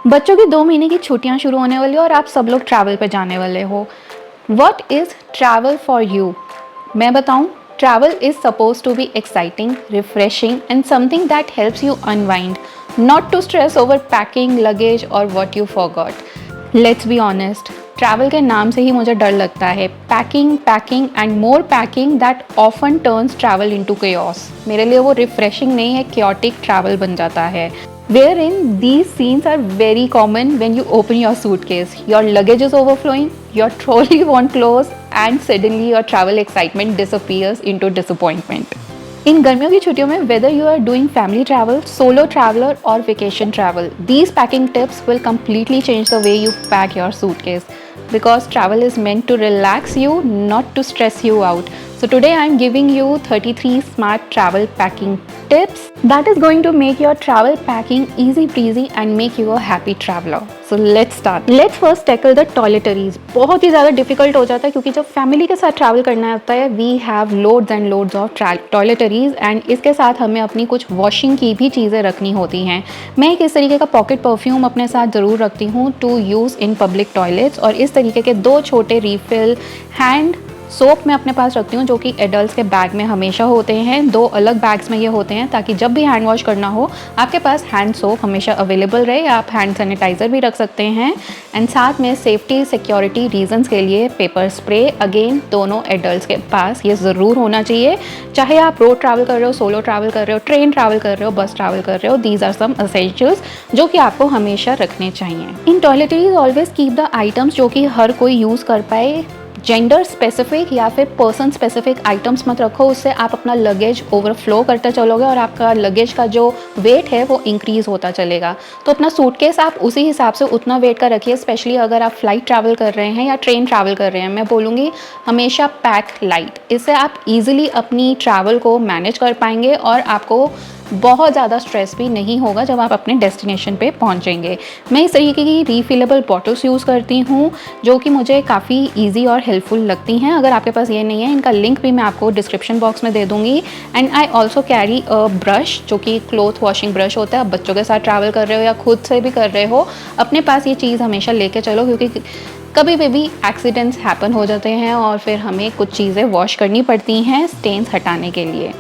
बच्चों की 2 महीने की छुट्टियां शुरू होने वाली है और आप सब लोग ट्रैवल पे जाने वाले हो। What is travel for you? मैं बताऊं, travel is suppose to be exciting, refreshing and something that helps you unwind, not to stress over packing luggage और what you forgot. Let's be honest, travel के नाम से ही मुझे डर लगता है। Packing packing and more packing that often turns travel into chaos। मेरे लिए वो रिफ्रेशिंग नहीं है, chaotic ट्रैवल बन जाता है। Wherein these scenes are very common when you open your suitcase. Your luggage is overflowing, your trolley won't close, and suddenly your travel excitement disappears into disappointment. इन गर्मियों की छुट्टियों में whether you are doing family travel, solo traveler or vacation travel, these packing tips will completely change the way you pack your suitcase because travel is meant to relax you, not to stress you out. So today I am giving you 33 smart travel packing tips that is going to make your travel packing easy breezy and make you a happy traveler. So let's start. Let's first tackle the toiletries. बहुत ही ज़्यादा difficult हो जाता है क्योंकि जब family के साथ travel करना होता है we have loads and loads of toiletries and इसके साथ हमें अपनी कुछ वॉशिंग की भी चीज़ें रखनी होती हैं। मैं एक इस तरीके का पॉकेट परफ्यूम अपने साथ ज़रूर रखती हूँ to use in public toilets, और इस तरीके के 2 छोटे रिफिल हैंड सोप मैं अपने पास रखती हूँ जो कि एडल्ट्स के बैग में हमेशा होते हैं। 2 अलग बैग्स में ये होते हैं ताकि जब भी हैंड वॉश करना हो आपके पास हैंड सोप हमेशा अवेलेबल रहे। आप हैंड सैनिटाइज़र भी रख सकते हैं एंड साथ में सेफ्टी सिक्योरिटी रीजंस के लिए पेपर स्प्रे अगेन दोनों एडल्ट्स के पास ये ज़रूर होना चाहिए। चाहे आप रोड ट्रैवल कर रहे हो, सोलो ट्रैवल कर रहे हो, ट्रेन ट्रैवल कर रहे हो, बस ट्रैवल कर रहे हो, दीज आर सम एसेंशियल्स जो कि आपको हमेशा रखने चाहिए। इन toiletries always keep the items जो कि हर कोई यूज़ कर पाए। जेंडर स्पेसिफिक या फिर पर्सन स्पेसिफिक आइटम्स मत रखो, उससे आप अपना लगेज ओवरफ्लो करते चलोगे और आपका लगेज का जो वेट है वो इंक्रीज़ होता चलेगा। तो अपना सूटकेस आप उसी हिसाब से उतना वेट का रखिए, स्पेशली अगर आप फ्लाइट ट्रैवल कर रहे हैं या ट्रेन ट्रैवल कर रहे हैं। मैं बोलूँगी हमेशा पैक लाइट, इससे आप इजीली अपनी ट्रैवल को मैनेज कर पाएंगे और आपको बहुत ज़्यादा स्ट्रेस भी नहीं होगा जब आप अपने डेस्टिनेशन पे पहुंचेंगे। मैं इस तरीके की रीफिलेबल बॉटल्स यूज़ करती हूँ जो कि मुझे काफ़ी इजी और हेल्पफुल लगती हैं। अगर आपके पास ये नहीं है, इनका लिंक भी मैं आपको डिस्क्रिप्शन बॉक्स में दे दूँगी। And I also carry a brush जो कि क्लॉथ वॉशिंग ब्रश होता है। आप बच्चों के साथ ट्रैवल कर रहे हो या खुद से भी कर रहे हो, अपने पास ये चीज़ हमेशा लेके चलो क्योंकि कभी भी एक्सीडेंट्स हैपन हो जाते हैं और फिर हमें कुछ चीज़ें वॉश करनी पड़ती हैं स्टेन्स हटाने के लिए।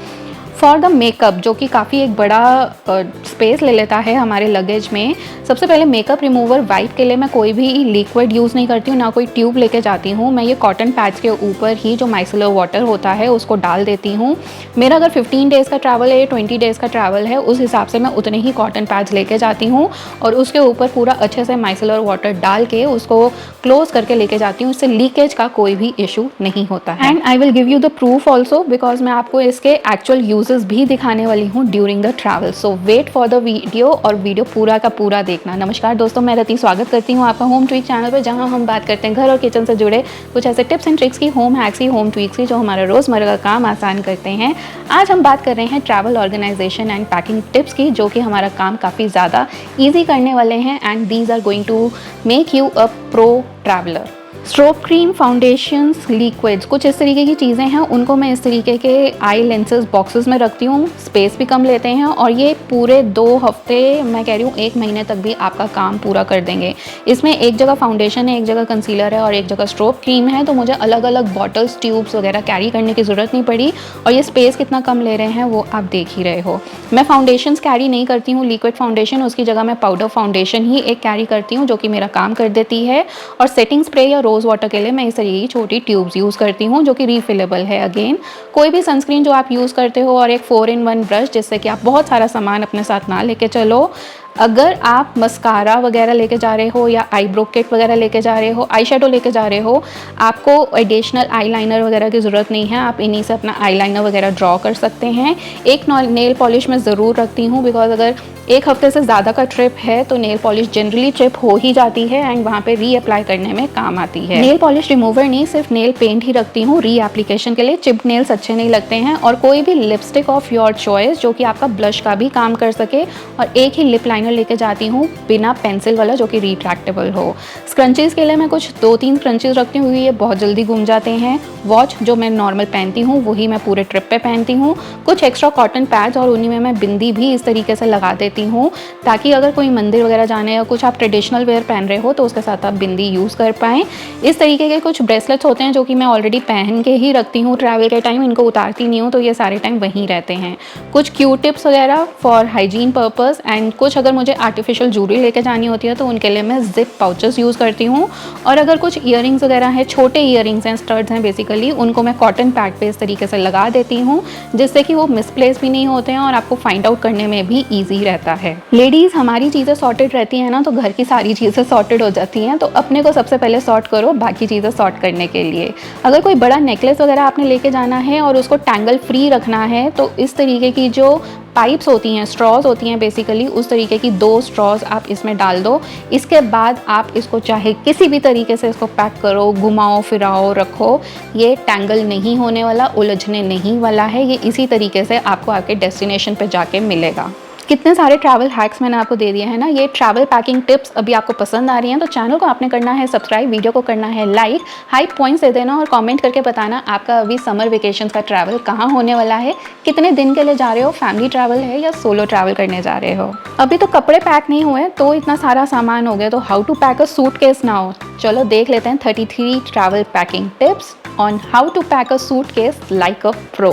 फॉर द मेकअप जो कि काफ़ी एक बड़ा स्पेस ले लेता है हमारे लगेज में, सबसे पहले मेकअप रिमूवर वाइप के लिए मैं कोई भी लिक्विड यूज़ नहीं करती हूँ, ना कोई ट्यूब लेके जाती हूँ। मैं ये कॉटन पैड्स के ऊपर ही जो माइसेलर वाटर होता है उसको डाल देती हूँ। मेरा अगर 15 डेज़ का ट्रैवल है या 20 डेज़ का ट्रैवल है उस हिसाब से मैं उतने ही कॉटन पैड्स लेके जाती हूँ और उसके ऊपर पूरा अच्छे से माइसेलर वाटर डाल के उसको क्लोज करके लेके जाती हूँ। इससे लीकेज का कोई भी इशू नहीं होता है। And I will give you the proof also because मैं आपको इसके एक्चुअल यूजेस भी दिखाने वाली हूँ during the travel. So wait for the video और वीडियो पूरा का पूरा देखना। नमस्कार दोस्तों, मैं रति स्वागत करती हूँ आपका होम ट्वीक चैनल पर, जहाँ हम बात करते हैं घर और किचन से जुड़े कुछ ऐसे टिप्स एंड ट्रिक्स की, होम हैक्स की, होम ट्वीक्स की जो हमारा रोज़मर्रा का काम आसान करते हैं। आज हम बात कर रहे हैं travel organisation and packing tips की जो कि हमारा काम काफ़ी ज़्यादा ईजी करने वाले हैं and these are going to make you a pro traveller. Strobe cream, foundations, liquids, कुछ इस तरीके की चीज़ें हैं, उनको मैं इस तरीके के आई लेंसेज बॉक्सेस में रखती हूँ। स्पेस भी कम लेते हैं और ये पूरे 2 हफ्ते, मैं कह रही हूँ 1 महीने तक भी आपका काम पूरा कर देंगे। इसमें एक जगह फाउंडेशन है, एक जगह कंसीलर है और एक जगह स्ट्रोब क्रीम है, तो मुझे अलग अलग बॉटल्स, ट्यूब्स वगैरह कैरी करने की ज़रूरत नहीं पड़ी और ये स्पेस कितना कम ले रहे हैं वो आप देख ही रहे हो। मैं फाउंडेशंस कैरी नहीं करती हूँ, लिक्विड फाउंडेशन, उसकी जगह मैं पाउडर फाउंडेशन ही एक कैरी करती हूँ जो कि मेरा काम कर देती है। और सेटिंग स्प्रे या रोज़ वाटर के लिए मैं इस तरीके की छोटी ट्यूब्स यूज़ करती हूँ जो कि रीफिलेबल है। अगेन कोई भी सनस्क्रीन जो आप यूज़ करते हो और एक 4-in-1 ब्रश जिससे कि आप बहुत सारा सामान अपने साथ ना लेके चलो। अगर आप मस्कारा वगैरह लेके जा रहे हो या आईब्रो किट वगैरह लेके जा रहे हो, आई शेडो लेके जा रहे हो, आपको एडिशनल आईलाइनर वगैरह की ज़रूरत नहीं है, आप इन्हीं से अपना आईलाइनर वगैरह ड्रॉ कर सकते हैं। एक नेल पॉलिश मैं ज़रूर रखती हूँ बिकॉज अगर 1 हफ्ते से ज़्यादा का ट्रिप है तो नेल पॉलिश जनरली ट्रिप हो ही जाती है एंड वहाँ पे रीअप्लाई करने में काम आती है। नेल पॉलिश रिमूवर नहीं, सिर्फ नेल पेंट ही रखती हूँ री एप्लीकेशन के लिए। चिप्ड नेल्स अच्छे नहीं लगते हैं। और कोई भी लिपस्टिक ऑफ योर चॉइस जो कि आपका ब्लश का भी काम कर सके और एक ही लिप लाइनर लाइनर लेके जाती हूँ बिना पेंसिल वाला, जो कि रिट्रैक्टेबल हो। स्क्रंचीज़ के लिए मैं कुछ 2-3 स्क्रंचीज़ रखती हूँ, ये बहुत जल्दी घूम जाते हैं। वॉच जो मैं नॉर्मल पहनती हूँ वही मैं पूरे ट्रिप पे पहनती हूँ। कुछ एक्स्ट्रा कॉटन पैड्स और उन्हीं में मैं बिंदी भी इस तरीके से लगा देती हूँ, ताकि अगर कोई मंदिर वगैरह जाने या कुछ आप ट्रेडिशनल वेयर पहन रहे हो तो उसके साथ आप बिंदी यूज़ कर पाएँ। इस तरीके के कुछ ब्रेसलेट्स होते हैं जो कि मैं ऑलरेडी पहन के ही रखती हूँ ट्रैवल के टाइम, इनको उतारती नहीं हूँ, तो ये सारे टाइम वहीं रहते हैं। कुछ क्यू टिप्स वगैरह फॉर हाइजीन पर्पस, एंड कुछ अगर मुझे आर्टिफिशियल ज्वेलरी लेके जानी होती है तो उनके लिए मैं जिप पाउचेस यूज़ करती हूँ। और अगर कुछ ईयरिंग्स वगैरह हैं, छोटे ईयरिंग्स हैं, स्टड्स हैं बेसिकली, उनको मैं कॉटन पैड पे इस तरीके से लगा देती हूँ, जिससे कि वो मिसप्लेस भी नहीं होते हैं और आपको फाइंड आउट करने में भी ईजी रहता है। लेडीज़ हमारी चीज़ें सॉर्टेड रहती हैं ना, तो घर की सारी चीज़ें सॉर्टेड हो जाती हैं, तो अपने को सबसे पहले सॉर्ट करो बाकी चीज़ें सॉर्ट करने के लिए। अगर कोई बड़ा नेकलेस वगैरह आपने लेके जाना है और उसको टैंगल फ्री रखना है, तो इस तरीके की जो पाइप्स होती हैं, स्ट्रॉज होती हैं बेसिकली, उस तरीके की 2 स्ट्रॉज आप इसमें डाल दो। इसके बाद आप इसको चाहे किसी भी तरीके से इसको पैक करो, घुमाओ फिराओ रखो, ये टैंगल नहीं होने वाला, उलझने नहीं वाला है। ये इसी तरीके से आपको आपके डेस्टिनेशन पे जाके मिलेगा। कितने सारे ट्रैवल हैक्स मैंने आपको दे दिए हैं ना। ये ट्रैवल पैकिंग टिप्स अभी आपको पसंद आ रही हैं तो चैनल को आपने करना है सब्सक्राइब, वीडियो को करना है लाइक, हाई पॉइंट्स दे देना और कमेंट करके बताना आपका अभी समर वेकेशन का ट्रैवल कहाँ होने वाला है, कितने दिन के लिए जा रहे हो, फैमिली ट्रैवल है या सोलो ट्रैवल करने जा रहे हो। अभी तो कपड़े पैक नहीं हुए तो इतना सारा सामान हो गया, तो how to pack a suitcase now. चलो देख लेते हैं 33 travel packing tips on how to pack a suitcase like a pro।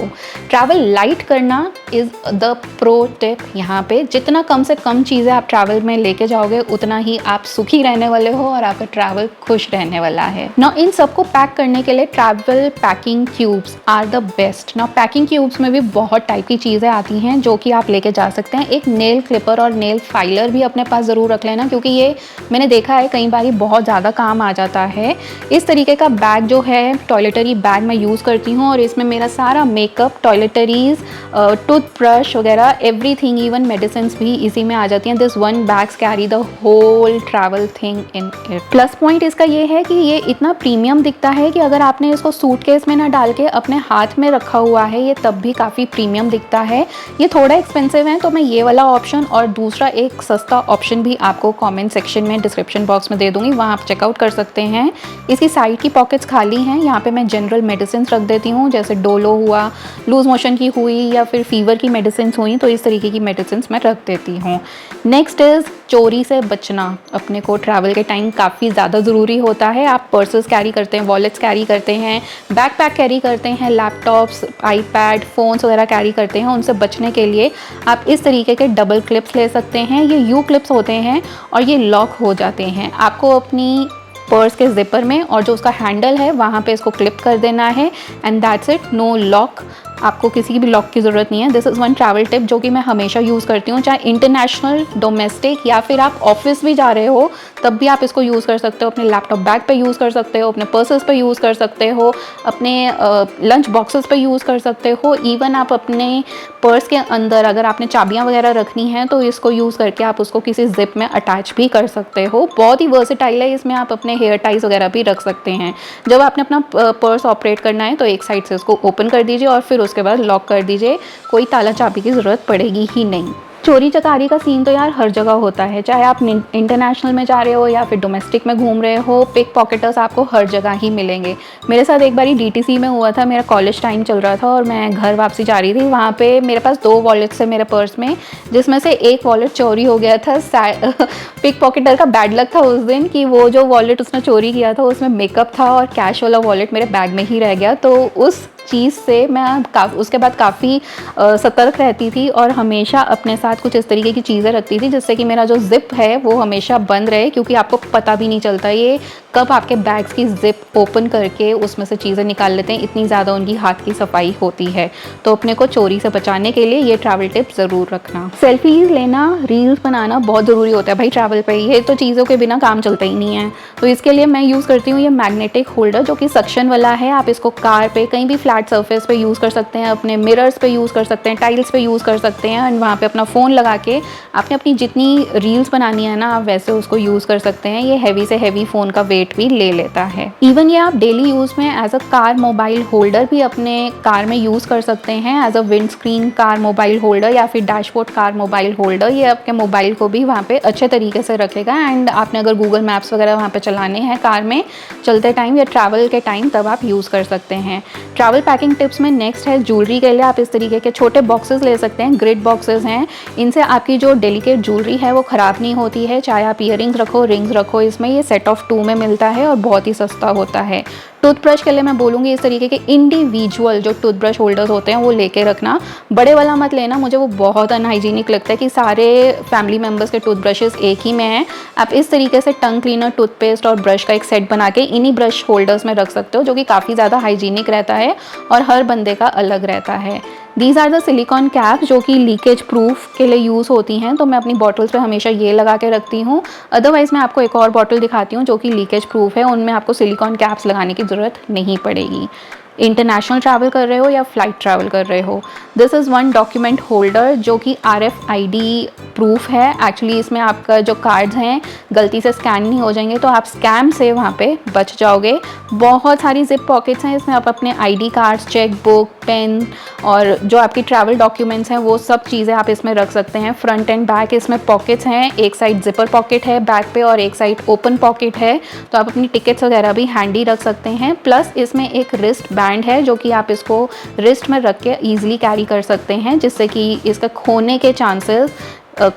Travel light करना इज़ द प्रो टिप। यहाँ पे जितना कम से कम चीज़ें आप ट्रैवल में लेके जाओगे उतना ही आप सुखी रहने वाले हो और आपका ट्रैवल खुश रहने वाला है ना। इन सबको पैक करने के लिए travel packing cubes are the best ना। पैकिंग क्यूब्स में भी बहुत टाइप की चीज़ें आती हैं जो कि आप लेके जा सकते हैं। एक नेल क्लिपर और नेल फाइलर भी अपने पास ज़रूर रख लेना, क्योंकि ये मैंने देखा है कई बार बहुत ज़्यादा काम आ जाता है। इस तरीके का बैग जो है, टॉयलेटरी बैग मैं यूज़ करती हूँ और इसमें मेरा सारा मेकअप, टॉयलेटरीज, टूथब्रश वगैरह एवरीथिंग, इवन मेडिसिन भी इसी में आ जाती हैं। This one bags carry the whole travel thing in it. Plus point इसका ये है कि ये इतना प्रीमियम दिखता है कि अगर आपने इसको सूटकेस में ना डाल के अपने हाथ में रखा हुआ है, ये तब भी काफ़ी प्रीमियम दिखता है। ये थोड़ा एक्सपेंसिव है तो मैं ये वाला ऑप्शन और दूसरा एक सस्ता ऑप्शन भी आपको कमेंट सेक्शन में, डिस्क्रिप्शन बॉक्स में दे दूँगी, वहाँ आप चेकआउट कर सकते हैं। इसकी साइड की पॉकेट्स खाली हैं, यहाँ पे मैं जनरल मेडिसिन रख देती हूँ, जैसे डोलो हुआ, लूज मोशन की हुई या फिर फीवर की मेडिसिन हुई, तो इस तरीके की मेडिसिन मैं रख देती हूँ। नेक्स्ट इज़ चोरी से बचना। अपने को ट्रैवल के टाइम काफ़ी ज़्यादा ज़रूरी होता है। आप पर्सेस कैरी करते हैं, वॉलेट्स कैरी करते हैं, बैकपैक कैरी करते हैं, लैपटॉप्स, आईपैड, फ़ोन्स वगैरह कैरी करते हैं। उनसे बचने के लिए आप इस तरीके के डबल क्लिप्स ले सकते हैं। ये यू क्लिप्स होते हैं और ये लॉक हो जाते हैं। आपको अपनी पर्स के जिपर में और जो उसका हैंडल है वहाँ पे इसको क्लिप कर देना है and that's it, no lock. आपको किसी भी लॉक की ज़रूरत नहीं है। This is one travel tip जो कि मैं हमेशा यूज़ करती हूँ, चाहे इंटरनेशनल, डोमेस्टिक या फिर आप ऑफिस भी जा रहे हो तब भी आप इसको यूज़ कर सकते हो। अपने लैपटॉप बैग पे यूज़ कर सकते हो, अपने पर्सेस पे यूज़ कर सकते हो, अपने लंच बॉक्सेस पे यूज़ कर सकते हो। इवन आप अपने पर्स के अंदर अगर आपने चाबियाँ वगैरह रखनी हैं तो इसको यूज़ करके आप उसको किसी जिप में अटैच भी कर सकते हो। बहुत ही वर्सेटाइल है, इसमें आप अपने हेयर टाइज वगैरह भी रख सकते हैं। जब आपने अपना पर्स ऑपरेट करना है तो एक साइड से उसको ओपन कर दीजिए और फिर उसके बाद लॉक कर दीजिए, कोई ताला चाबी की ज़रूरत पड़ेगी ही नहीं। चोरी चकारी का सीन तो यार हर जगह होता है, चाहे आप इंटरनेशनल में जा रहे हो या फिर डोमेस्टिक में घूम रहे हो, पिक पॉकेटर्स आपको हर जगह ही मिलेंगे। मेरे साथ एक बारी डीटीसी में हुआ था, मेरा कॉलेज टाइम चल रहा था और मैं घर वापसी जा रही थी। वहाँ पे मेरे पास 2 वॉलेट्स थे मेरे पर्स में, जिसमें से एक वॉलेट चोरी हो गया था। पिक पॉकेटर का बैड लक था उस दिन कि वो जो वॉलेट उसने चोरी किया था उसमें मेकअप था और कैश वाला वॉलेट मेरे बैग में ही रह गया। तो उस चीज़ से मैं उसके बाद काफ़ी सतर्क रहती थी और हमेशा अपने साथ कुछ इस तरीके की चीज़ें रखती थी जिससे कि मेरा जो ज़िप है वो हमेशा बंद रहे, क्योंकि आपको पता भी नहीं चलता ये कब आपके बैग्स की ज़िप ओपन करके उसमें से चीज़ें निकाल लेते हैं। इतनी ज़्यादा उनकी हाथ की सफाई होती है। तो अपने को चोरी से बचाने के लिए ये ट्रैवल टिप ज़रूर रखना। सेल्फीज़ लेना, रील्स बनाना बहुत ज़रूरी होता है भाई ट्रैवल पे। ये तो चीज़ों के बिना काम चलता ही नहीं है। तो इसके लिए मैं यूज़ करती हूँ ये मैग्नेटिक होल्डर जो कि सक्शन वाला है। आप इसको कार पे कहीं भी फ्लैट फ्लैट सरफेस पे यूज़ कर सकते हैं, अपने मिरर्स पे यूज़ कर सकते हैं, टाइल्स पे यूज़ कर सकते हैं एंड वहाँ पे अपना फ़ोन लगा के आपने अपनी जितनी रील्स बनानी है ना, आप वैसे उसको यूज़ कर सकते हैं। ये हैवी से हैवी फ़ोन का वेट भी ले लेता है। इवन ये आप डेली यूज़ में as a car mobile holder भी अपने कार में यूज़ कर सकते हैं, as a windscreen car mobile holder या फिर डैशबोर्ड कार मोबाइल होल्डर। ये आपके मोबाइल को भी वहाँ पे अच्छे तरीके से रखेगा एंड आपने अगर गूगल मैप्स वगैरह वहाँ पे चलाने हैं कार में चलते टाइम या ट्रैवल के टाइम, तब आप यूज़ कर सकते हैं। ट्रैवल पैकिंग टिप्स में नेक्स्ट है ज्वेलरी के लिए आप इस तरीके के छोटे बॉक्सेस ले सकते हैं। ग्रिड बॉक्सेस हैं, इनसे आपकी जो डेलिकेट ज्वेलरी है वो ख़राब नहीं होती है। चाहे आप ईयरिंग्स रखो, रिंग्स रखो, इसमें ये सेट ऑफ 2 में मिलता है और बहुत ही सस्ता होता है। टूथब्रश के लिए मैं बोलूँगी इस तरीके के इंडिविजुअल जो टूथब्रश होल्डर्स होते हैं वो लेके रखना, बड़े वाला मत लेना, मुझे वो बहुत अनहाइजीनिक लगता है कि सारे फैमिली मेम्बर्स के टूथब्रशेस एक ही में हैं। आप इस तरीके से टंग क्लीनर, टूथपेस्ट और ब्रश का एक सेट बना के इन्हीं ब्रश होल्डर्स में रख सकते हो, जो कि काफ़ी ज़्यादा हाइजीनिक रहता है और हर बंदे का अलग रहता है। These are the silicone cap जो कि लीकेज प्रूफ के लिए यूज़ होती हैं, तो मैं अपनी बॉटल्स पे हमेशा ये लगा के रखती हूँ। अदरवाइज़ मैं आपको एक और बॉटल दिखाती हूँ जो कि लीकेज प्रूफ है, उनमें आपको सिलिकॉन कैप्स लगाने की ज़रूरत नहीं पड़ेगी। इंटरनेशनल ट्रैवल कर रहे हो या फ्लाइट ट्रैवल कर रहे हो, this is one document holder जो कि RFID प्रूफ है। एक्चुअली इसमें आपका जो कार्ड्स हैं गलती से स्कैन नहीं हो जाएंगे, तो आप स्कैम से वहाँ पे बच जाओगे। बहुत सारी जिप पॉकेट्स हैं, इसमें आप अपने ID cards, cheque book, pen और जो आपकी ट्रैवल डॉक्यूमेंट्स हैं वो सब चीज़ें आप इसमें रख सकते हैं। फ्रंट एंड बैक इसमें पॉकेट्स हैं, एक साइड जिपर पॉकेट है बैक पे और एक साइड ओपन पॉकेट है, तो आप अपनी टिकट्स वगैरह भी हैंडी रख सकते हैं। प्लस इसमें एक रिस्ट बैंड है जो कि आप इसको रिस्ट में रख के ईजिली कैरी कर सकते हैं, जिससे कि इसका खोने के चांसेस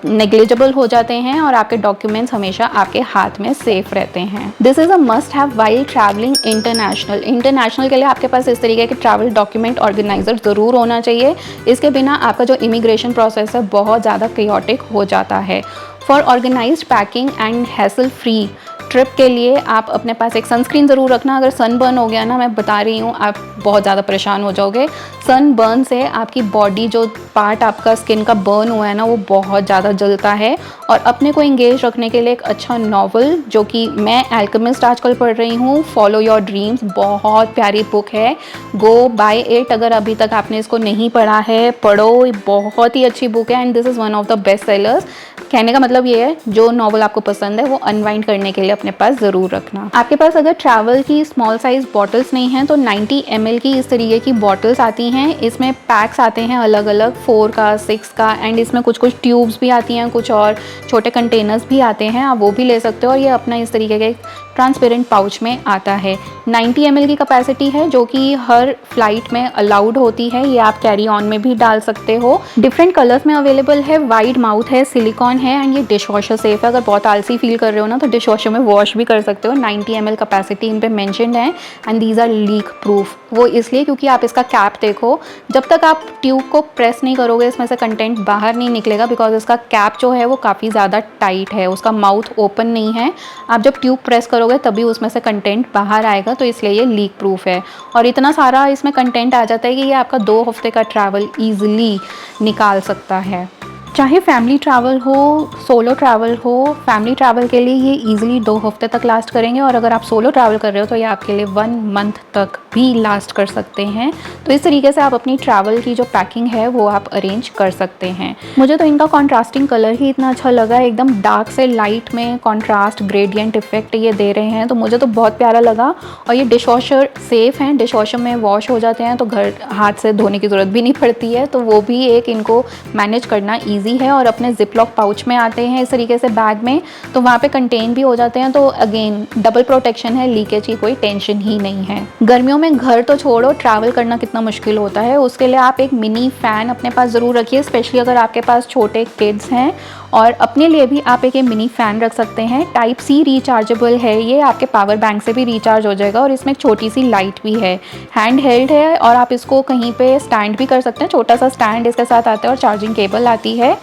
नेग्लिजिबल हो जाते हैं और आपके डॉक्यूमेंट्स हमेशा आपके हाथ में सेफ रहते हैं। This is a must have while travelling international. International के लिए आपके पास इस तरीके के ट्रैवल डॉक्यूमेंट ऑर्गेनाइजर ज़रूर होना चाहिए। इसके बिना आपका जो इमिग्रेशन प्रोसेस है बहुत ज़्यादा केयोटिक हो जाता है। For organised packing and hassle free trip के लिए आप अपने पास एक सनस्क्रीन ज़रूर रखना। अगर सनबर्न हो गया ना, मैं बता रही हूँ, आप बहुत ज़्यादा परेशान हो जाओगे। सनबर्न से आपकी बॉडी, जो पार्ट आपका स्किन का बर्न हुआ है ना, वो बहुत ज़्यादा जलता है। और अपने को इंगेज रखने के लिए एक अच्छा नॉवल जो कि मैं अल्केमिस्ट आजकल पढ़ रही हूँ, फॉलो योर ड्रीम्स, बहुत प्यारी बुक है, गो बाय इट। अगर अभी तक आपने इसको नहीं पढ़ा है, पढ़ो, बहुत ही अच्छी बुक है and this is one of the best sellers. कहने का मतलब ये है, जो नॉवल आपको पसंद है वो अनवाइंड करने के लिए अपने पास ज़रूर रखना। आपके पास अगर ट्रैवल की स्मॉल साइज बॉटल्स नहीं हैं तो 90 ml की इस तरीके की बॉटल्स आती हैं। इसमें पैक्स आते हैं अलग अलग, 4 का, 6 का एंड इसमें कुछ कुछ ट्यूब्स भी आती हैं, कुछ और छोटे कंटेनर्स भी आते हैं, आप वो भी ले सकते हो। और ये अपना इस तरीके के ट्रांसपेरेंट पाउच में आता है। 90 ml की कैपेसिटी है जो कि हर फ्लाइट में अलाउड होती है। ये आप कैरी ऑन में भी डाल सकते हो। डिफरेंट कलर्स में अवेलेबल है, वाइड माउथ है, सिलिकॉन है एंड ये डिश वॉशर सेफ है। अगर बहुत आलसी फील कर रहे हो ना तो डिश वॉशर में वॉश भी कर सकते हो। 90 ml कैपेसिटी इन पे मेंशन्ड है and these are leak proof. वो इसलिए क्योंकि आप इसका कैप देखो, जब तक आप ट्यूब को प्रेस नहीं करोगे इसमें से कंटेंट बाहर नहीं निकलेगा, बिकॉज इसका कैप जो है वो काफ़ी ज़्यादा टाइट है, उसका माउथ ओपन नहीं है। आप जब ट्यूब प्रेस करोगे तभी उसमें से कंटेंट बाहर आएगा, तो इसलिए ये लीक प्रूफ है। और इतना सारा इसमें कंटेंट आ जाता है कि ये आपका 2 हफ्ते का ट्रैवल ईजिली निकाल सकता है। चाहे फैमिली ट्रैवल हो, सोलो ट्रैवल हो, फैमिली ट्रैवल के लिए ये इजीली 2 हफ्ते तक लास्ट करेंगे और अगर आप सोलो ट्रैवल कर रहे हो तो ये आपके लिए 1 मंथ तक भी लास्ट कर सकते हैं। तो इस तरीके से आप अपनी ट्रैवल की जो पैकिंग है वो आप अरेंज कर सकते हैं। मुझे तो इनका कॉन्ट्रास्टिंग कलर ही इतना अच्छा लगा, एकदम डार्क से लाइट में कॉन्ट्रास्ट ग्रेडियंट इफेक्ट ये दे रहे हैं, तो मुझे तो बहुत प्यारा लगा। और ये डिश वॉशर सेफ़ हैं, डिश वॉशर में वॉश हो जाते हैं तो घर हाथ से धोने की ज़रूरत भी नहीं पड़ती है, तो वो भी एक इनको मैनेज करना ईजी है। और अपने जिप लॉक पाउच में आते हैं इस तरीके से बैग में, तो वहाँ पे कंटेन भी हो जाते हैं, तो अगेन डबल प्रोटेक्शन है, लीकेज की कोई टेंशन ही नहीं है। गर्मियों में घर तो छोड़ो, ट्रैवल करना कितना मुश्किल होता है, उसके लिए आप एक मिनी फ़ैन अपने पास ज़रूर रखिए, स्पेशली अगर आपके पास छोटे किड्स हैं। और अपने लिए भी आप एक मिनी फ़ैन रख सकते हैं। टाइप C रिचार्जेबल है, ये आपके पावर बैंक से भी रिचार्ज हो जाएगा और इसमें एक छोटी सी लाइट भी है, हैंड हेल्ड है और आप इसको कहीं पे स्टैंड भी कर सकते हैं। छोटा सा स्टैंड इसके साथ आता है और चार्जिंग केबल आती है।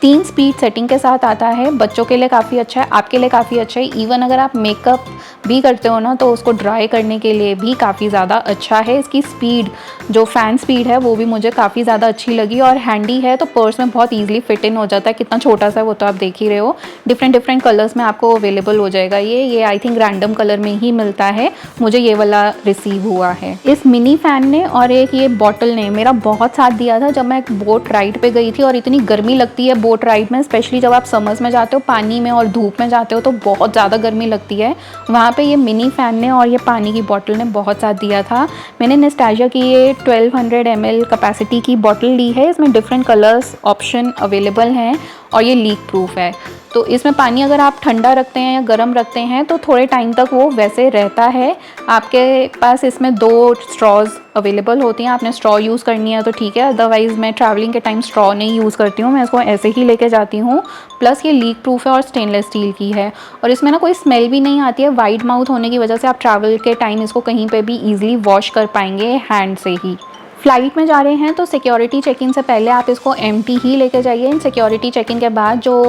3 स्पीड सेटिंग के साथ आता है, बच्चों के लिए काफ़ी अच्छा है, आपके लिए काफ़ी अच्छा है। इवन अगर आप मेकअप भी करते हो ना, तो उसको ड्राई करने के लिए भी काफ़ी ज़्यादा अच्छा है। इसकी स्पीड, जो फ़ैन स्पीड है वो भी मुझे काफ़ी ज़्यादा अच्छी लगी, और हैंडी है तो पर्स में बहुत ईजिली फिट इन हो जाता है। कितना छोटा सा है वो तो आप देख ही रहे हो। डिफरेंट डिफरेंट कलर्स में आपको अवेलेबल हो जाएगा। ये आई थिंक रैंडम कलर में ही मिलता है। मुझे ये वाला रिसीव हुआ है। इस मिनी फ़ैन ने और एक ये बॉटल ने मेरा बहुत साथ दिया था जब मैं एक बोट राइड पे गई थी, और इतनी गर्मी लगती है बोट राइड में, स्पेशली जब आप समर्स में जाते हो पानी में और धूप में जाते हो तो बहुत ज़्यादा गर्मी लगती है। वहाँ पे ये मिनी फ़ैन ने और ये पानी की बॉटल ने बहुत साथ दिया था। मैंने नेस्टाल्जिया की ये 1200 ml कैपेसिटी की बॉटल ली है। इसमें डिफरेंट कलर्स ऑप्शन अवेलेबल हैं और ये लीक प्रूफ है। तो इसमें पानी अगर आप ठंडा रखते हैं या गर्म रखते हैं तो थोड़े टाइम तक वो वैसे रहता है। आपके पास इसमें 2 स्ट्रॉज अवेलेबल होती हैं। आपने स्ट्रॉ यूज़ करनी है तो ठीक है, अदरवाइज़ मैं ट्रैवलिंग के टाइम स्ट्रॉ नहीं यूज़ करती हूँ, मैं इसको ऐसे ही लेके जाती हूँ। प्लस ये लीक प्रूफ है और स्टेनलेस स्टील की है, और इसमें ना कोई स्मेल भी नहीं आती है। वाइड माउथ होने की वजह से आप ट्रैवल के टाइम इसको कहीं पे भी ईजिली वॉश कर पाएंगे हैंड से ही। फ्लाइट में जा रहे हैं तो सिक्योरिटी चेक इन से पहले आप इसको एम्प्टी ही लेके जाइए। इन सिक्योरिटी चेक इन के बाद जो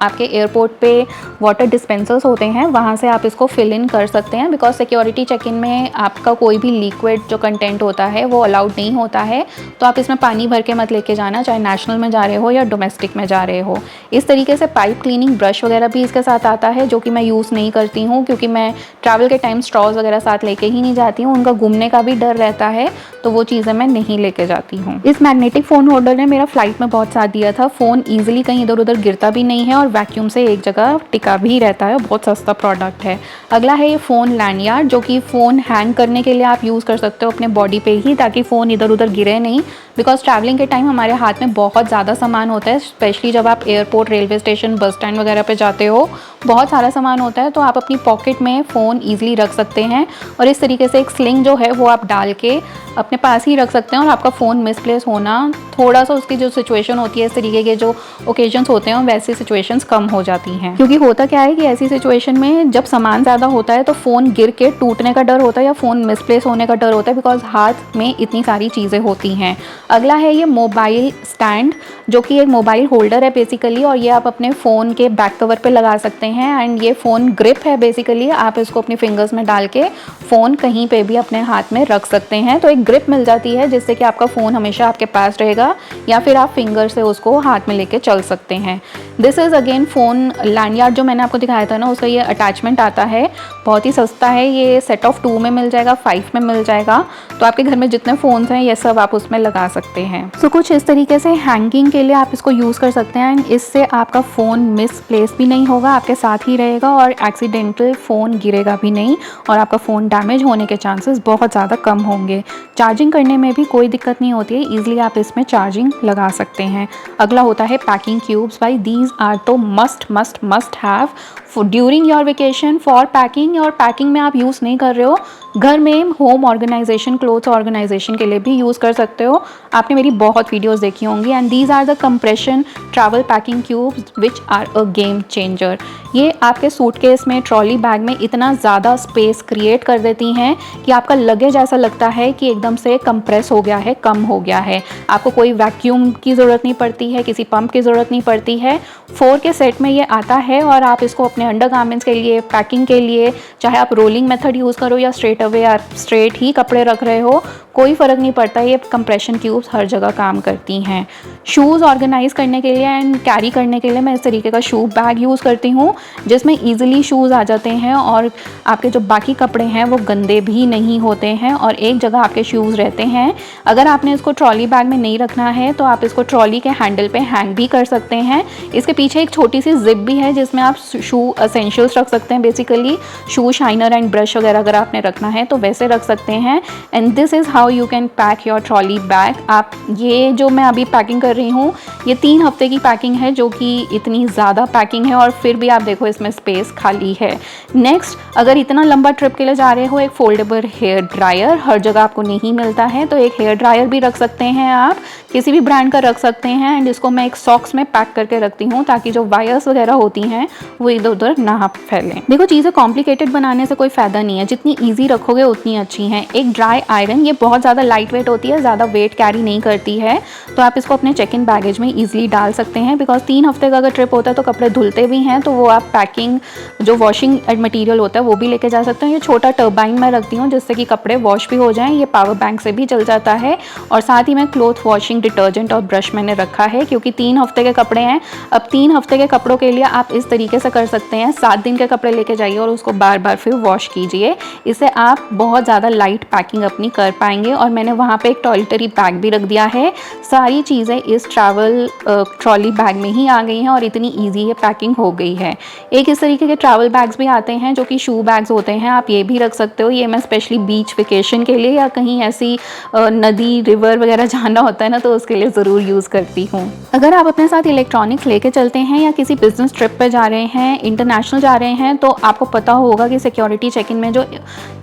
आपके एयरपोर्ट पे वाटर डिस्पेंसर्स होते हैं वहाँ से आप इसको फिल इन कर सकते हैं, बिकॉज सिक्योरिटी चेक इन में आपका कोई भी लिक्विड जो कंटेंट होता है वो अलाउड नहीं होता है। तो आप इसमें पानी भर के मत लेके जाना, चाहे नेशनल में जा रहे हो या डोमेस्टिक में जा रहे हो। इस तरीके से पाइप क्लीनिंग ब्रश वगैरह भी इसके साथ आता है, जो कि मैं यूज़ नहीं करती हूँ क्योंकि मैं ट्रैवल के टाइम स्ट्रॉज वगैरह साथ लेके ही नहीं जाती हूँ। उनका घूमने का भी डर रहता है, तो वो चीज़ें मैं नहीं लेके जाती हूँ। इस मैग्नेटिक फ़ोन होल्डर ने मेरा फ्लाइट में बहुत साथ दिया था। फ़ोन ईजिली कहीं इधर उधर गिरता भी नहीं है और वैक्यूम से एक जगह टिका भी रहता है। बहुत सस्ता प्रोडक्ट है। अगला है ये फ़ोन लैंडयार्ड, जो कि फ़ोन हैंग करने के लिए आप यूज़ कर सकते हो अपने बॉडी पे ही, ताकि फ़ोन इधर उधर गिरे नहीं। बिकॉज ट्रैवलिंग के टाइम हमारे हाथ में बहुत ज़्यादा सामान होता है, स्पेशली जब आप airport, railway station, bus stand वगैरह पे जाते हो, बहुत सारा सामान होता है। तो आप अपनी पॉकेट में फ़ोन ईजिली रख सकते हैं, और इस तरीके से एक स्लिंग जो है वो आप डाल के अपने पास ही रख सकते हैं, और आपका फ़ोन मिसप्लेस होना थोड़ा सा, उसकी जो सिचुएशन होती है, इस तरीके के जो ओकेजन्स होते हैं वैसी सिचुएशंस कम हो जाती हैं। क्योंकि होता क्या है कि ऐसी सिचुएशन में जब सामान ज़्यादा होता है तो फ़ोन गिर के टूटने का डर होता है या फ़ोन मिसप्लेस होने का डर होता है, बिकॉज हाथ में इतनी सारी चीज़ें होती हैं। अगला है ये मोबाइल स्टैंड, जो कि एक मोबाइल होल्डर है बेसिकली, और ये आप अपने फ़ोन के बैक कवर पे लगा सकते हैं। एंड ये फ़ोन ग्रिप है बेसिकली, आप इसको अपनी फिंगर्स में डाल के फ़ोन कहीं पे भी अपने हाथ में रख सकते हैं। तो एक ग्रिप मिल जाती है जिससे कि आपका फ़ोन हमेशा आपके पास रहेगा, या फिर आप फिंगर से उसको हाथ में लेके चल सकते हैं। दिस इज़ अगेन फ़ोन लैंडयार्ड जो मैंने आपको दिखाया था ना, उसका ये अटैचमेंट आता है। बहुत ही सस्ता है, ये सेट ऑफ 2 में मिल जाएगा, 5 में मिल जाएगा। तो आपके घर में जितने फ़ोन्स हैं ये सब आप उसमें लगा सकते हैं। सो कुछ इस तरीके से हैंगिंग के लिए आप इसको यूज़ कर सकते हैं। एंड इससे आपका फ़ोन मिसप्लेस भी नहीं होगा, आपके साथ ही रहेगा, और एक्सीडेंटल फ़ोन गिरेगा भी नहीं, और आपका फ़ोन डैमेज होने के चांसेस बहुत ज़्यादा कम होंगे। चार्जिंग करने में भी कोई दिक्कत नहीं होती है, ईजिली आप इसमें चार्जिंग लगा सकते हैं। अगला होता है पैकिंग क्यूब्स। भाई दीज आर तो must have during your vacation for packing, और पैकिंग में आप यूज़ नहीं कर रहे हो, घर में होम ऑर्गेनाइजेशन, क्लोथ्स ऑर्गेनाइजेशन के लिए भी यूज़ कर सकते हो। आपने मेरी बहुत वीडियोस देखी होंगी। And these are the compression travel packing cubes which are a game changer. ये आपके सूटकेस में, ट्रॉली बैग में इतना ज़्यादा स्पेस क्रिएट कर देती हैं कि आपका लगेज ऐसा लगता है कि एकदम से कंप्रेस हो गया है, कम हो गया है। आपको कोई वैक्यूम की ज़रूरत नहीं पड़ती है, किसी पंप की ज़रूरत नहीं पड़ती है। 4 के सेट में ये आता है, और आप इसको अपने अंडरगारमेंट्स के लिए, पैकिंग के लिए, चाहे आप रोलिंग मेथड यूज़ करो या स्ट्रेट अवे या स्ट्रेट ही कपड़े रख रहे हो, कोई फ़र्क नहीं पड़ता। ये कंप्रेशन क्यूब्स हर जगह काम करती हैं। शूज़ ऑर्गेनाइज करने के लिए एंड कैरी करने के लिए मैं इस तरीके का शू बैग यूज़ करती हूँ, जिसमें ईजिली शूज़ आ जाते हैं, और आपके जो बाकी कपड़े हैं वो गंदे भी नहीं होते हैं, और एक जगह आपके शूज़ रहते हैं। अगर आपने इसको ट्रॉली बैग में नहीं रखना है तो आप इसको ट्रॉली के हैंडल पे हैंग भी कर सकते हैं। इसके पीछे एक छोटी सी जिप भी है जिसमें आप शू एसेंशियल्स रख सकते हैं, basically shoe shiner and brush वगैरह अगर आपने रखना है तो वैसे रख सकते हैं। And this is how you can pack your trolley bag. आप ये जो मैं अभी पैकिंग कर रही हूँ, ये 3 हफ्ते की पैकिंग है, जो कि इतनी ज़्यादा पैकिंग है, और फिर भी आप देखो इसमें स्पेस खाली है। नेक्स्ट, अगर इतना लंबा ट्रिप के लिए जा रहे हो, एक फोल्डेबल हेयर ड्रायर हर जगह आपको नहीं मिलता है, तो एक हेयर ड्रायर भी रख सकते हैं आप, किसी भी ब्रांड का रख सकते हैं। एंड इसको मैं एक सॉक्स में पैक करके रखती हूँ ताकि जो वायर्स वगैरह होती हैं वो इधर उधर ना फैलें। देखो चीज़ें कॉम्प्लिकेटेड बनाने से कोई फ़ायदा नहीं है, जितनी ईजी रखोगे उतनी अच्छी हैं। एक ड्राई आयरन, ये बहुत ज़्यादा लाइट वेट होती है, ज़्यादा वेट कैरी नहीं करती है, तो आप इसको अपने चेक इन बैगेज में ईजिली डाल सकते हैं। बिकॉज 3 हफ्ते का अगर ट्रिप होता है तो कपड़े धुलते भी हैं, तो वो आप पैकिंग जो वॉशिंग मटीरियल होता है वो भी लेके जा सकते हैं। ये छोटा टर्बाइन मैं रखती हूँ जिससे कि कपड़े वॉश भी हो जाएं। ये पावर बैंक से भी चल जाता है। और साथ ही में क्लॉथ वॉशिंग डिटर्जेंट और ब्रश मैंने रखा है, क्योंकि 3 हफ्ते के कपड़े हैं। अब 3 हफ्ते के कपड़ों के लिए आप इस तरीके से कर सकते हैं, 7 दिन के कपड़े लेके जाइए और उसको बार बार फिर वॉश कीजिए। इससे आप बहुत ज़्यादा लाइट पैकिंग अपनी कर पाएंगे। और मैंने वहाँ पे एक टॉयलेटरी बैग भी रख दिया है। सारी चीज़ें इस ट्रैवल ट्रॉली बैग में ही आ गई हैं और इतनी ईजी ये पैकिंग हो गई है। एक इस तरीके के ट्रैवल बैग्स भी आते हैं जो कि शू बैग्स होते हैं, आप ये भी रख सकते हो। ये मैं स्पेशली बीच वेकेशन के लिए या कहीं ऐसी नदी रिवर वगैरह जाना होता है ना, तो उसके लिए ज़रूर यूज़ करती हूँ। अगर आप अपने साथ इलेक्ट्रॉनिक्स लेके चलते हैं या किसी बिजनेस ट्रिप पे जा रहे हैं, इंटरनेशनल जा रहे हैं, तो आपको पता होगा कि सिक्योरिटी चेक इन में जो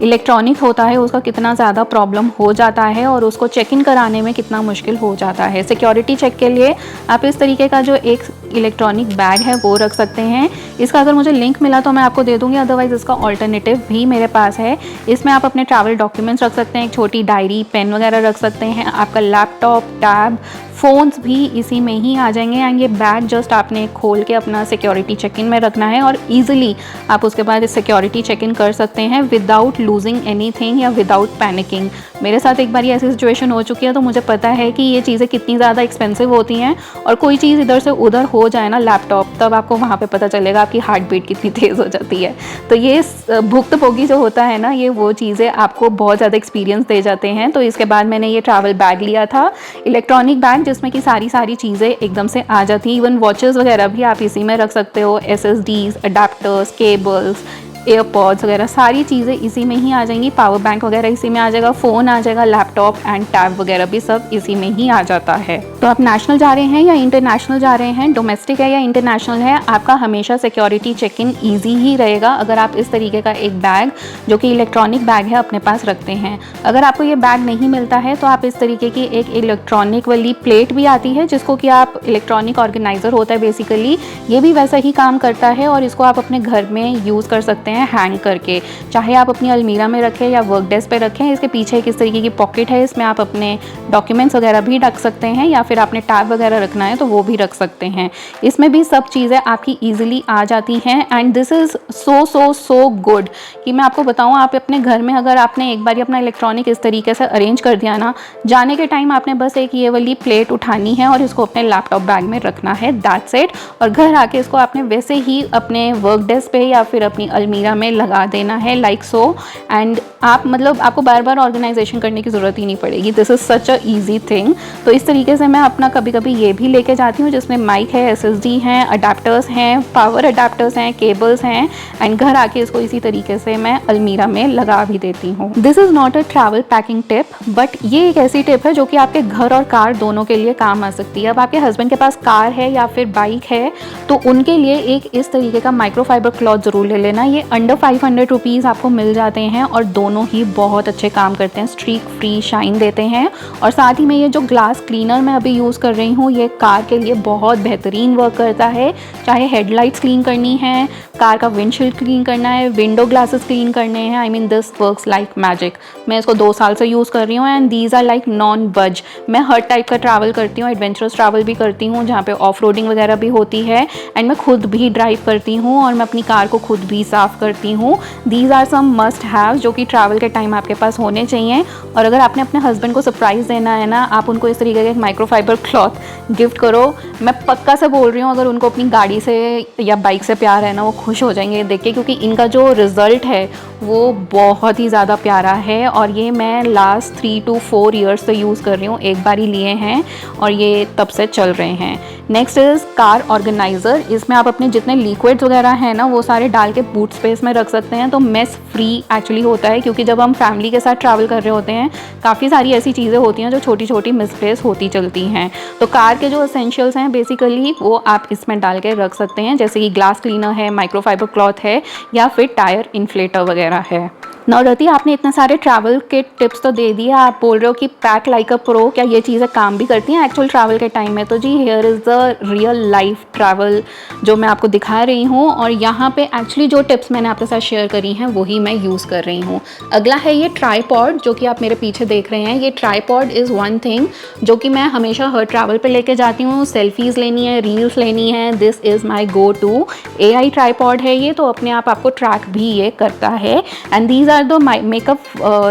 इलेक्ट्रॉनिक होता है उसका कितना ज़्यादा प्रॉब्लम हो जाता है और उसको चेक इन कराने में कितना मुश्किल हो जाता है। सिक्योरिटी चेक के लिए आप इस तरीके का जो एक इलेक्ट्रॉनिक बैग है वो रख सकते हैं। इसका अगर मुझे लिंक मिला तो मैं आपको दे दूँगी, अदरवाइज़ इसका ऑल्टरनेटिव भी मेरे पास है। इसमें आप अपने ट्रैवल डॉक्यूमेंट्स रख सकते हैं, एक छोटी डायरी, पेन वगैरह रख सकते हैं। आपका लैपटॉप, टैब, फ़ोन्स भी इसी में ही आ जाएंगे। एंड ये बैग जस्ट आपने खोल के अपना सिक्योरिटी चेक इन में रखना है और ईजिली आप उसके बाद सिक्योरिटी चेक इन कर सकते हैं विदाउट लूजिंग एनीथिंग या विदाउट पैनिकिंग। मेरे साथ एक बार ऐसी सिचुएशन हो चुकी है, तो मुझे पता है कि ये चीज़ें कितनी ज़्यादा एक्सपेंसिव होती हैं और कोई चीज़ इधर से उधर हो जाए ना, लैपटॉप, तब आपको वहाँ पे पता चलेगा आपकी हार्ट बीट कितनी तेज़ हो जाती है। तो ये भुगतभोगी जो होता है ना, ये वो चीज़ें आपको बहुत ज़्यादा एक्सपीरियंस दे जाते हैं। तो इसके बाद मैंने ये ट्रैवल बैग लिया था, इलेक्ट्रॉनिक बैग, जिसमें कि सारी चीज़ें एकदम से आ जाती हैं। इवन वॉचेस वगैरह भी आप इसी में रख सकते हो, SSDs, अडेप्टर्स, केबल्स, एयरपॉड्स वगैरह सारी चीज़ें इसी में ही आ जाएंगी। पावर बैंक वगैरह इसी में आ जाएगा, फ़ोन आ जाएगा, लैपटॉप एंड टैब वगैरह भी सब इसी में ही आ जाता है। तो आप नेशनल जा रहे हैं या इंटरनेशनल जा रहे हैं, डोमेस्टिक है या इंटरनेशनल है, आपका हमेशा सिक्योरिटी चेक इन ईजी ही रहेगा अगर आप इस तरीके का एक बैग जो कि इलेक्ट्रॉनिक बैग है अपने पास रखते हैं। अगर आपको ये बैग नहीं मिलता है तो आप इस तरीके की एक इलेक्ट्रॉनिक वाली प्लेट भी आती है, जिसको कि आप इलेक्ट्रॉनिक ऑर्गेनाइज़र होता है बेसिकली, ये भी वैसा ही काम करता है और इसको आप अपने घर में यूज़ कर सकते हैं हैंग करके। चाहे आप अपनी अलमीरा में रखें या वर्क डेस्क पे रखें, इसके पीछे किस तरीके की पॉकेट है, इसमें आप अपने डॉक्यूमेंट्स वगैरह भी रख सकते हैं या फिर आपने टैब वगैरह रखना है तो वो भी रख सकते हैं। इसमें भी सब चीज़ें आपकी ईजिली आ जाती हैं। And this is so good कि मैं आपको बताऊँ, आप अपने घर में अगर आपने एक बार अपना इलेक्ट्रॉनिक इस तरीके से अरेंज कर दिया ना, जाने के टाइम आपने बस एक ये वाली प्लेट उठानी है और इसको अपने लैपटॉप बैग में रखना है, दैट्स इट। और घर आके इसको आपने वैसे ही अपने वर्क डेस्क पे या फिर अपनी अलमीरा में लगा देना है, लाइक सो। एंड आप मतलब आपको बार बार ऑर्गेनाइजेशन करने की ज़रूरत ही नहीं पड़ेगी। This is such a easy thing. तो इस तरीके से मैं अपना कभी कभी ये भी लेके जाती हूँ, जिसमें माइक है, SSD हैं, अडेप्टर्स हैं, पावर अडेप्टर्स हैं, केबल्स हैं। एंड घर आके इसको इसी तरीके से मैं अलमीरा में लगा भी देती हूँ। This is not a travel packing tip, but ये एक ऐसी टिप है जो कि आपके घर और कार दोनों के लिए काम आ सकती है। अब आपके हस्बैंड के पास कार है या फिर बाइक है तो उनके लिए एक इस तरीके का माइक्रोफाइबर क्लॉथ ज़रूर ले लेना। ये अंडर 500 रुपीज़ आपको मिल जाते हैं और दोनों ही बहुत अच्छे काम करते हैं, स्ट्रीक फ्री शाइन देते हैं। और साथ ही में ये जो ग्लास क्लीनर मैं अभी यूज़ कर रही हूँ, ये कार के लिए बहुत बेहतरीन वर्क करता है। चाहे हेडलाइट्स क्लीन करनी है, कार का विंडशील्ड क्लीन करना है, विंडो ग्लासेस क्लीन करने हैं, I mean this works like magic. मैं इसको 2 साल से यूज़ कर रही हूँ and these are like non buzz. मैं हर टाइप का ट्रैवल करती हूँ, एडवेंचरस ट्रैवल भी करती हूँ जहाँ पे ऑफ रोडिंग वगैरह भी होती है, एंड मैं खुद भी ड्राइव करती हूँ और मैं अपनी कार को खुद भी साफ़ करती हूँ। These are some must have जो कि ट्रैवल के टाइम आपके पास होने चाहिए। और अगर आपने अपने हस्बैंड को सरप्राइज़ देना है ना, आप उनको इस तरीके का एक माइक्रोफाइबर क्लॉथ गिफ्ट करो। मैं पक्का से बोल रही हूँ, अगर उनको अपनी गाड़ी से या बाइक से प्यार है ना, वो खुश हो जाएंगे देख के, क्योंकि इनका जो रिज़ल्ट है वो बहुत ही ज़्यादा प्यारा है। और ये मैं लास्ट 3 to 4 ईयर्स से यूज़ कर रही हूँ, एक बार ही लिए हैं और ये तब से चल रहे हैं। Next is car organiser. इसमें आप अपने जितने लिक्विड्स वगैरह हैं ना, वो सारे डाल के बूट स्पेस में रख सकते हैं। तो मेस फ्री एक्चुअली होता है, क्योंकि जब हम फैमिली के साथ ट्रैवल कर रहे होते हैं, काफ़ी सारी ऐसी चीज़ें होती हैं जो छोटी छोटी मिसप्लेस होती चलती हैं। तो कार के जो एसेंशियल्स हैं बेसिकली वो आप इसमें डाल के रख सकते हैं, जैसे कि ग्लास क्लीनर है, माइक्रोफाइबर क्लॉथ है या फिर टायर इन्फ्लेटर वगैरह है। नवरती, आपने इतने सारे ट्रैवल के टिप्स तो दे दिए, आप बोल रहे हो कि पैक लाइक अ प्रो, क्या ये चीज़ें काम भी करती हैं एक्चुअल ट्रैवल के टाइम में? तो जी, here is the real life travel जो मैं आपको दिखा रही हूँ, और यहाँ पे एक्चुअली जो टिप्स मैंने आपके साथ शेयर करी हैं वही मैं यूज़ कर रही हूँ। अगला है ये ट्राईपॉड, जो कि आप मेरे पीछे देख रहे हैं। ये ट्राईपॉड इज़ वन थिंग जो कि मैं हमेशा हर ट्रैवल पर लेके जाती हूँ। सेल्फीज़ लेनी है, रील्स लेनी है, this is my go to. AI tripod है ये, तो अपने आप आपको ट्रैक भी ये करता है। And these are the makeup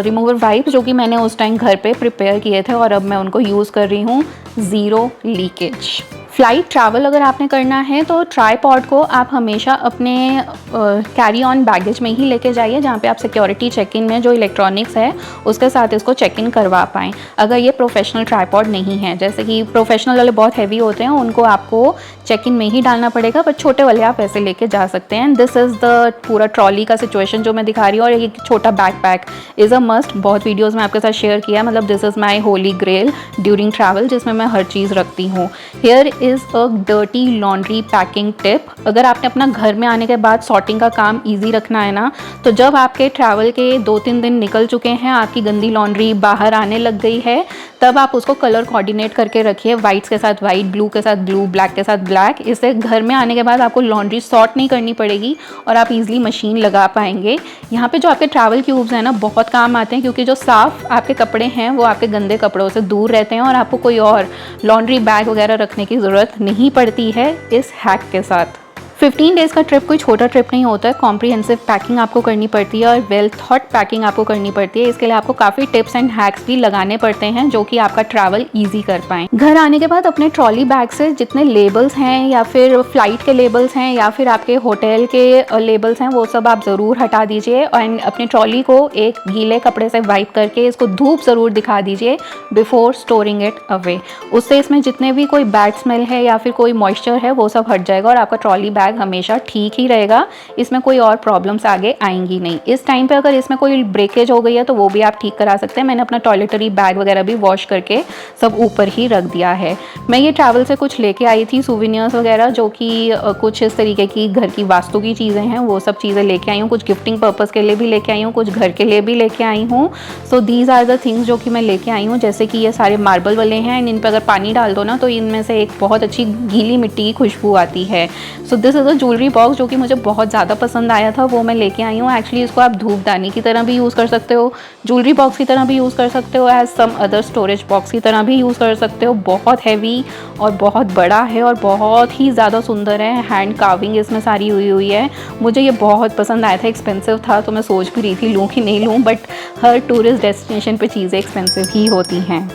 remover wipes जो कि मैंने उस टाइम घर पे प्रिपेयर किए थे, और अब मैं उनको यूज़ कर रही हूँ। Zero leakage. फ़्लाइट ट्रैवल अगर आपने करना है तो ट्राईपॉड को आप हमेशा अपने कैरी ऑन बैगेज में ही लेके जाइए, जहाँ पे आप सिक्योरिटी चेक इन में जो इलेक्ट्रॉनिक्स है उसके साथ इसको चेक इन करवा पाएँ। अगर ये प्रोफेशनल ट्राईपॉड नहीं है, जैसे कि प्रोफेशनल वाले बहुत हैवी होते हैं, उनको आपको चेक इन में ही डालना पड़ेगा, बट छोटे वाले आप ऐसे लेके जा सकते हैं। दिस इज़ द पूरा ट्रॉली का सिचुएशन जो मैं दिखा रही हूँ, और एक छोटा बैकपैक इज़ अ मस्ट। बहुत वीडियोज़ में आपके साथ शेयर किया, मतलब this is my holy grail during travel, जिसमें मैं हर चीज़ रखती हूँ। Here is a dirty laundry packing tip. अगर आपने अपना घर में आने के बाद सॉर्टिंग का काम ईजी रखना है ना, तो जब आपके ट्रैवल के 2-3 दिन निकल चुके हैं, आपकी गंदी लॉन्ड्री बाहर आने लग गई है, तब आप उसको कलर कोऑर्डिनेट करके रखिए। वाइट्स के साथ वाइट, ब्लू के साथ ब्लू, ब्लैक के साथ ब्लैक। इससे घर में आने के बाद आपको लॉन्ड्री सॉर्ट नहीं करनी पड़ेगी और आप इजीली मशीन लगा पाएंगे। यहाँ पे जो आपके ट्रैवल क्यूब्स हैं ना, बहुत काम आते हैं, क्योंकि जो साफ़ आपके कपड़े हैं वो आपके गंदे कपड़ों से दूर रहते हैं, और आपको कोई और लॉन्ड्री बैग वगैरह रखने की ज़रूरत नहीं पड़ती है इस हैक के साथ। 15 डेज़ का ट्रिप कोई छोटा ट्रिप नहीं होता है। कॉम्प्रिहेंसिव पैकिंग आपको करनी पड़ती है और वेल थॉट पैकिंग आपको करनी पड़ती है। इसके लिए आपको काफ़ी टिप्स एंड हैक्स भी लगाने पड़ते हैं जो कि आपका ट्रैवल इजी कर पाएँ। घर आने के बाद अपने ट्रॉली बैग से जितने लेबल्स हैं, या फिर फ्लाइट के लेबल्स हैं, या फिर आपके होटल के लेबल्स हैं, वो सब आप ज़रूर हटा दीजिए, और अपनी ट्रॉली को एक गीले कपड़े से वाइप करके इसको धूप ज़रूर दिखा दीजिए बिफोर स्टोरिंग इट अवे। उससे इसमें जितने भी कोई बैड स्मेल है या फिर कोई मॉइस्चर है वो सब हट जाएगा, और आपका ट्रॉली बैग हमेशा ठीक ही रहेगा। इसमें कोई और प्रॉब्लम्स आगे आएंगी नहीं। इस टाइम पे अगर इसमें कोई ब्रेकेज हो गई है तो वो भी आप ठीक करा सकते हैं। मैंने अपना टॉयलेटरी बैग वगैरह भी वॉश करके सब ऊपर ही रख दिया है। मैं ये ट्रैवल से कुछ लेके आई थी, सूवेनियर्स वगैरह, जो कि कुछ इस तरीके की घर की वास्तु की चीज़ें हैं, वो सब चीज़ें लेके आई हूँ। कुछ गिफ्टिंग पर्पज़ के लिए भी लेके आई हूँ, कुछ घर के लिए भी लेके आई हूँ। So these are the things जो कि मैं लेके आई हूँ। जैसे कि ये सारे मार्बल वाले हैं, इन पर अगर पानी डाल दो ना तो इनमें से एक बहुत अच्छी गीली मिट्टी की खुशबू आती है। So this is a jewellery box जो कि मुझे बहुत ज़्यादा पसंद आया था, वो मैं लेके आई हूँ। एक्चुअली इसको आप धूपदानी की तरह भी यूज़ कर सकते हो, ज्वेलरी बॉक्स की तरह भी यूज़ कर सकते हो, as some other storage box की तरह भी यूज़ कर सकते हो। बहुत हैवी और बहुत बड़ा है और बहुत ही ज़्यादा सुंदर है। हैंड कार्विंग इसमें सारी हुई है। मुझे ये बहुत पसंद आया था। एक्सपेंसिव था तो मैं सोच भी रही थी लूँ कि नहीं लूँ, बट हर टूरिस्ट डेस्टिनेशन पे चीज़ें एक्सपेंसिव ही होती हैं।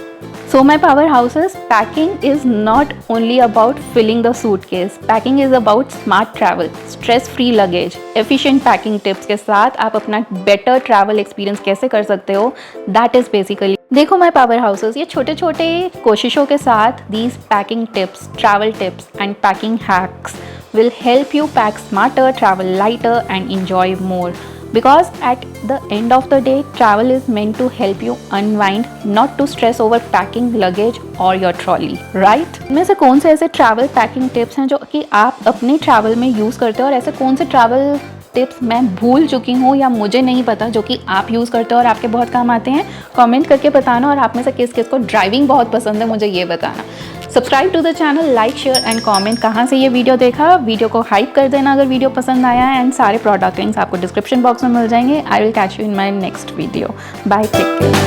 So my powerhouses, packing is not only about filling the suitcase. Packing is about smart travel, stress-free luggage, efficient packing tips के साथ आप अपना better travel experience कैसे कर सकते हो, that is basically। देखो my powerhouses, ये छोटे छोटे कोशिशों के साथ these packing tips, travel tips and packing hacks will help you pack smarter, travel lighter and enjoy more. Because at the end of the day, travel is meant to help you unwind, not to stress over packing luggage or your trolley, right? इनमें से कौन से ऐसे travel packing tips हैं जो कि आप अपने ट्रैवल में यूज़ करते हो, और ऐसे कौन से ट्रैवल टिप्स मैं भूल चुकी हूँ या मुझे नहीं पता जो कि आप यूज़ करते हो और आपके बहुत काम आते हैं? कमेंट करके बताना। और आप में से किस किस को ड्राइविंग बहुत पसंद है मुझे ये बताना। Subscribe to the channel, like, share and comment कहाँ से ये वीडियो देखा। वीडियो को हाइप कर देना अगर वीडियो पसंद आया है, एंड सारे प्रोडक्ट लिंक्स आपको डिस्क्रिप्शन बॉक्स में मिल जाएंगे। I will catch you in my next video. Bye, take care.